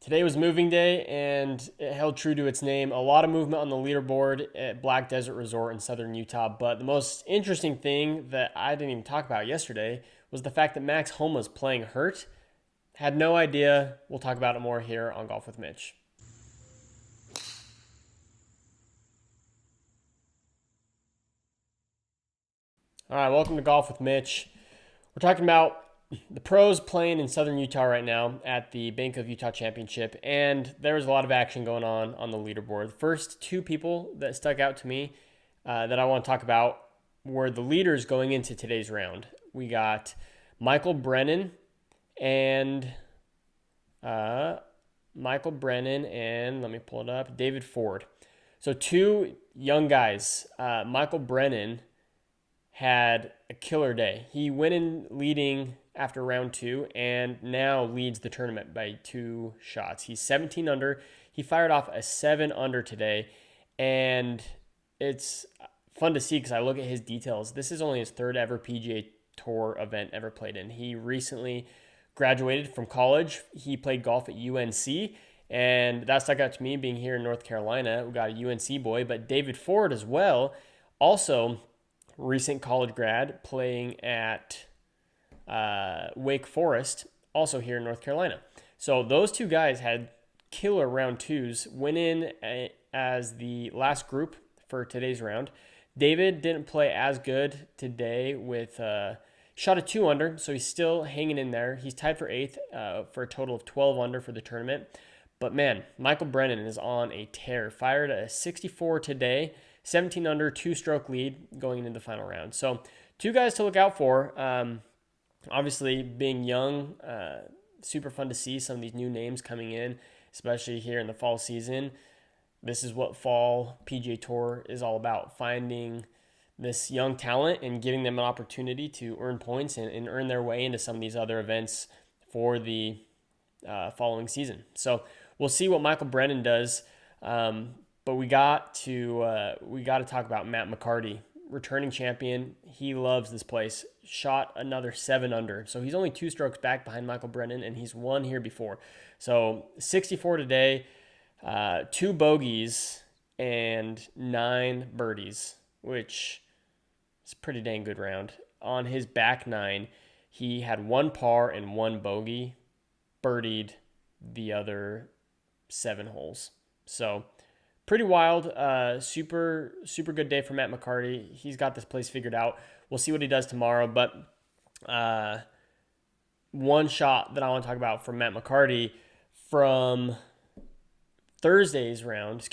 Today was moving day and it held true to its name. A lot of movement on the leaderboard at Black Desert Resort in southern Utah. But the most interesting thing that I didn't even talk about yesterday was the fact that Max Homa was playing hurt. Had no idea. We'll talk about it more here on Golf with Mitch. All right, welcome to Golf with Mitch. We're talking about the pros playing in southern Utah right now at the Bank of Utah Championship, and there was a lot of action going on the leaderboard. The first two people that stuck out to me that I want to talk about were the leaders going into today's round. We got Michael Brennan and let me pull it up, David Ford. So two young guys. Michael Brennan had a killer day. He went in leading after round two and now leads the tournament by 2 shots. He's 17 under. He fired off a 7 under today, and it's fun to see because I look at his details. This is only his third ever PGA Tour event ever played in. He recently graduated from college. He played golf at UNC, and that stuck out to me being here in North Carolina. We got a UNC boy, but David Ford as well, also recent college grad playing at Wake Forest, also here in North Carolina. So those two guys had killer round twos, went in as the last group for today's round. David didn't play as good today with shot a 2 under, so he's still hanging in there. He's tied for 8th for a total of 12 under for the tournament. But man, Michael Brennan is on a tear. Fired a 64 today, 17 under, 2-stroke lead going into the final round. So two guys to look out for. Obviously, being young, super fun to see some of these new names coming in, especially here in the fall season. This is what fall PGA Tour is all about, finding this young talent and giving them an opportunity to earn points and earn their way into some of these other events for the following season. So we'll see what Michael Brennan does. But we got to talk about Matt McCarty, returning champion. He loves this place. Shot another 7 under. So he's only 2 strokes back behind Michael Brennan, and he's won here before. So 64 today, 2 bogeys and 9 birdies, which is a pretty dang good round. On his back 9, he had 1 par and 1 bogey, birdied the other 7 holes. So pretty wild. Super good day for Matt McCarty. He's got this place figured out. We'll see what he does tomorrow. But one shot that I want to talk about from Matt McCarty from Friday's round,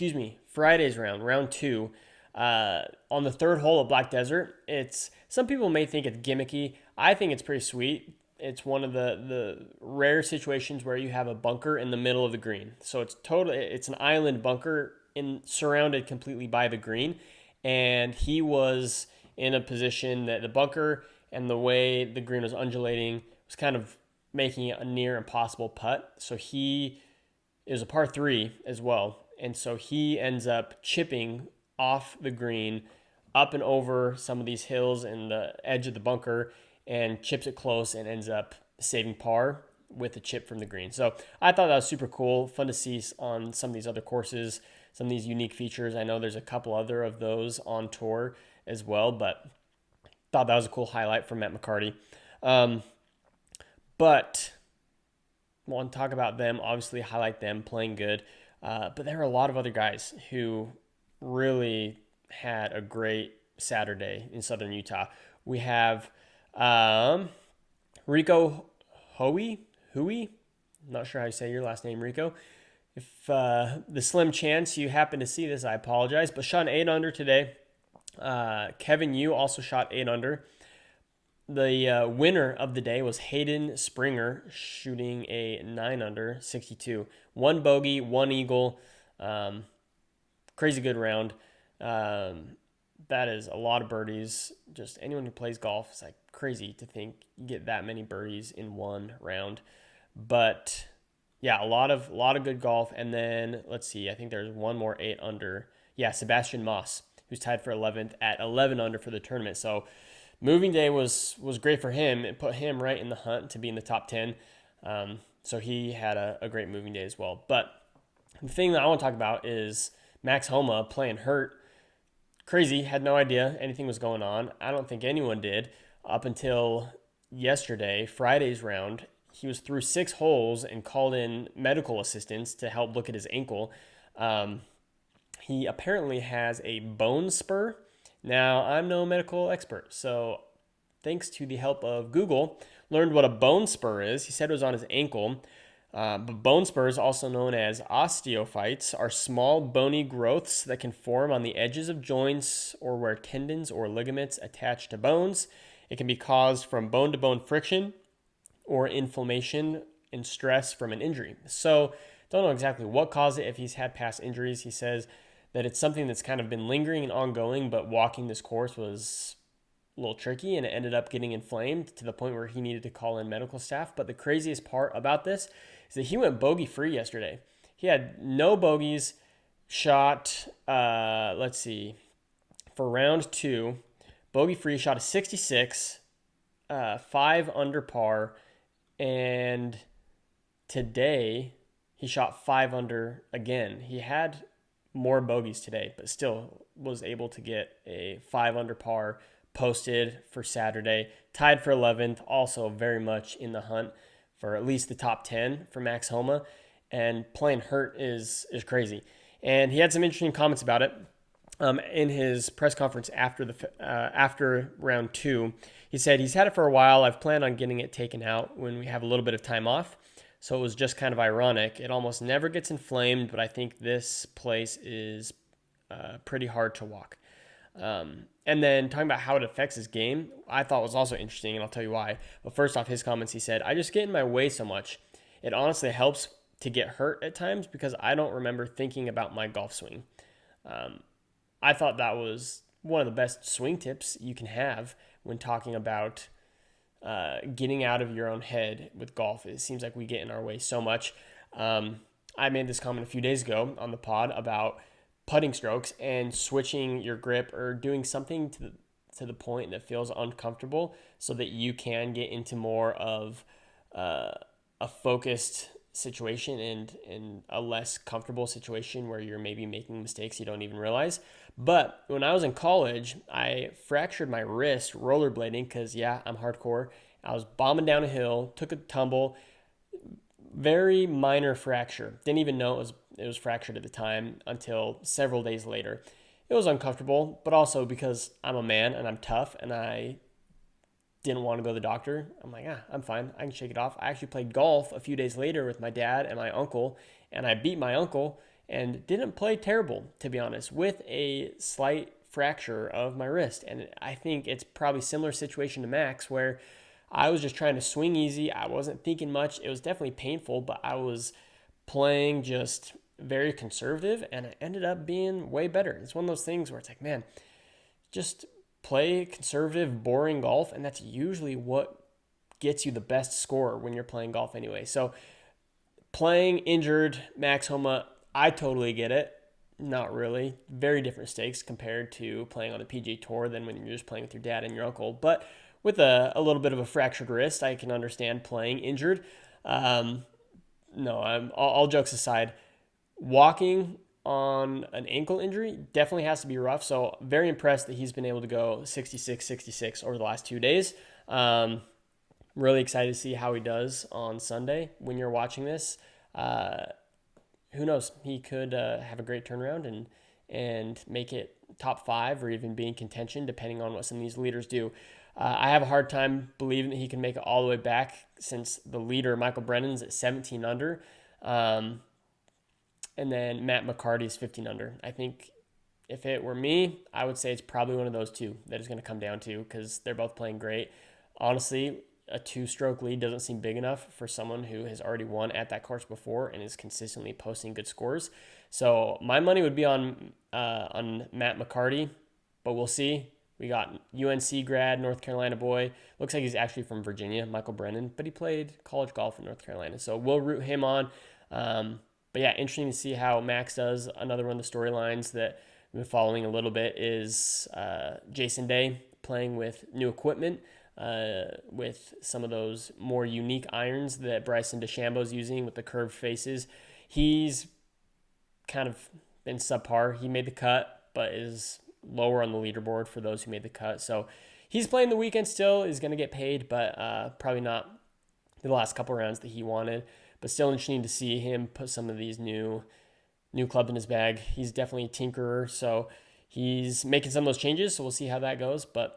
round 2, on the 3rd hole at Black Desert. Some people may think it's gimmicky. I think it's pretty sweet. It's one of the rare situations where you have a bunker in the middle of the green. So it's an island bunker surrounded completely by the green, and he was in a position that the bunker and the way the green was undulating was kind of making it a near impossible putt. So it was a par 3 as well, and so he ends up chipping off the green up and over some of these hills and the edge of the bunker and chips it close and ends up saving par with a chip from the green. So I thought that was super cool, fun to see on some of these other courses, some of these unique features. I know there's a couple other of those on tour as well, but thought that was a cool highlight from Matt McCarty. But I want to talk about them, obviously highlight them playing good. But there are a lot of other guys who really had a great Saturday in southern Utah. We have Rico Hui. I'm not sure how you say your last name, Rico. If the slim chance you happen to see this, I apologize. But shot an 8 under today. Kevin Yu also shot 8 under. The winner of the day was Hayden Springer, shooting a 9 under, 62. 1 bogey, 1 eagle. Crazy good round. That is a lot of birdies. Just anyone who plays golf, is like crazy to think you get that many birdies in one round. But yeah, a lot of good golf. And then let's see, I think there's one more 8 under. Yeah, Sebastian Moss, who's tied for 11th at 11 under for the tournament. So moving day was great for him. It put him right in the hunt to be in the top 10. So he had a great moving day as well. But the thing that I want to talk about is Max Homa playing hurt. Crazy, had no idea anything was going on. I don't think anyone did up until yesterday, Friday's round. He was through 6 holes and called in medical assistance to help look at his ankle. Um, he apparently has a bone spur. Now, I'm no medical expert, so thanks to the help of Google, learned what a bone spur is. He said it was on his ankle. But bone spurs, also known as osteophytes, are small bony growths that can form on the edges of joints or where tendons or ligaments attach to bones. It can be caused from bone to bone friction or inflammation and stress from an injury. So, don't know exactly what caused it, if he's had past injuries. He says that it's something that's kind of been lingering and ongoing, but walking this course was a little tricky and it ended up getting inflamed to the point where he needed to call in medical staff. But the craziest part about this is that he went bogey free yesterday. He had no bogeys, shot, let's see, for round 2, bogey free, shot a 66, 5 under par, and today he shot 5 under again. He had more bogeys today, but still was able to get a 5 under par posted for Saturday. Tied for 11th, also very much in the hunt for at least the top 10 for Max Homa. And playing hurt is crazy. And he had some interesting comments about it. In his press conference after round 2, he said he's had it for a while. I've planned on getting it taken out when we have a little bit of time off. So it was just kind of ironic. It almost never gets inflamed, but I think this place is pretty hard to walk. And then talking about how it affects his game, I thought was also interesting, and I'll tell you why. But first off, his comments, he said, I just get in my way so much. It honestly helps to get hurt at times because I don't remember thinking about my golf swing. I thought that was one of the best swing tips you can have when talking about getting out of your own head with golf. It seems like we get in our way so much. I made this comment a few days ago on the pod about putting strokes and switching your grip or doing something to the point that feels uncomfortable so that you can get into more of a focused situation and a less comfortable situation where you're maybe making mistakes you don't even realize. But when I was in college, I fractured my wrist rollerblading because, yeah, I'm hardcore. I was bombing down a hill, took a tumble, very minor fracture. Didn't even know it was fractured at the time until several days later. It was uncomfortable, but also because I'm a man and I'm tough and I didn't want to go to the doctor. I'm like, I'm fine. I can shake it off. I actually played golf a few days later with my dad and my uncle, and I beat my uncle and didn't play terrible, to be honest, with a slight fracture of my wrist. And I think it's probably a similar situation to Max, where I was just trying to swing easy. I wasn't thinking much. It was definitely painful, but I was playing just very conservative, and it ended up being way better. It's one of those things where it's like, man, just play conservative, boring golf, and that's usually what gets you the best score when you're playing golf anyway. So playing injured Max Homa, I totally get it. Not really. Very different stakes compared to playing on the PGA Tour than when you're just playing with your dad and your uncle. But with a little bit of a fractured wrist, I can understand playing injured. All jokes aside, walking on an ankle injury definitely has to be rough. So very impressed that he's been able to go 66 over the last 2 days. Really excited to see how he does on Sunday when you're watching this. Who knows? He could have a great turnaround and make it top 5 or even be in contention, depending on what some of these leaders do. I have a hard time believing that he can make it all the way back since the leader, Michael Brennan's at 17 under. And then Matt McCarty's 15 under. I think if it were me, I would say it's probably one of those two that is going to come down to, because they're both playing great. Honestly, a 2-stroke lead doesn't seem big enough for someone who has already won at that course before and is consistently posting good scores. So my money would be on Matt McCarty, but we'll see. We got UNC grad, North Carolina boy. Looks like he's actually from Virginia, Michael Brennan, but he played college golf in North Carolina. So we'll root him on. But yeah, interesting to see how Max does. Another one of the storylines that we've been following a little bit is Jason Day playing with new equipment. with some of those more unique irons that Bryson DeChambeau's using with the curved faces. He's kind of been subpar. He made the cut, but is lower on the leaderboard for those who made the cut. So he's playing the weekend still, is going to get paid, but probably not the last couple rounds that he wanted. But still interesting to see him put some of these new clubs in his bag. He's definitely a tinkerer, so he's making some of those changes. So we'll see how that goes. But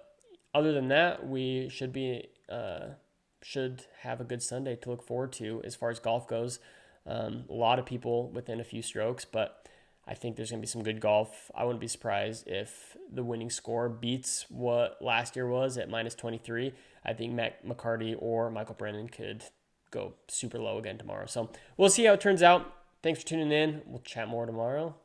other than that, we should have a good Sunday to look forward to as far as golf goes. A lot of people within a few strokes, but I think there's going to be some good golf. I wouldn't be surprised if the winning score beats what last year was at minus 23. I think Matt McCarty or Michael Brennan could go super low again tomorrow. So we'll see how it turns out. Thanks for tuning in. We'll chat more tomorrow.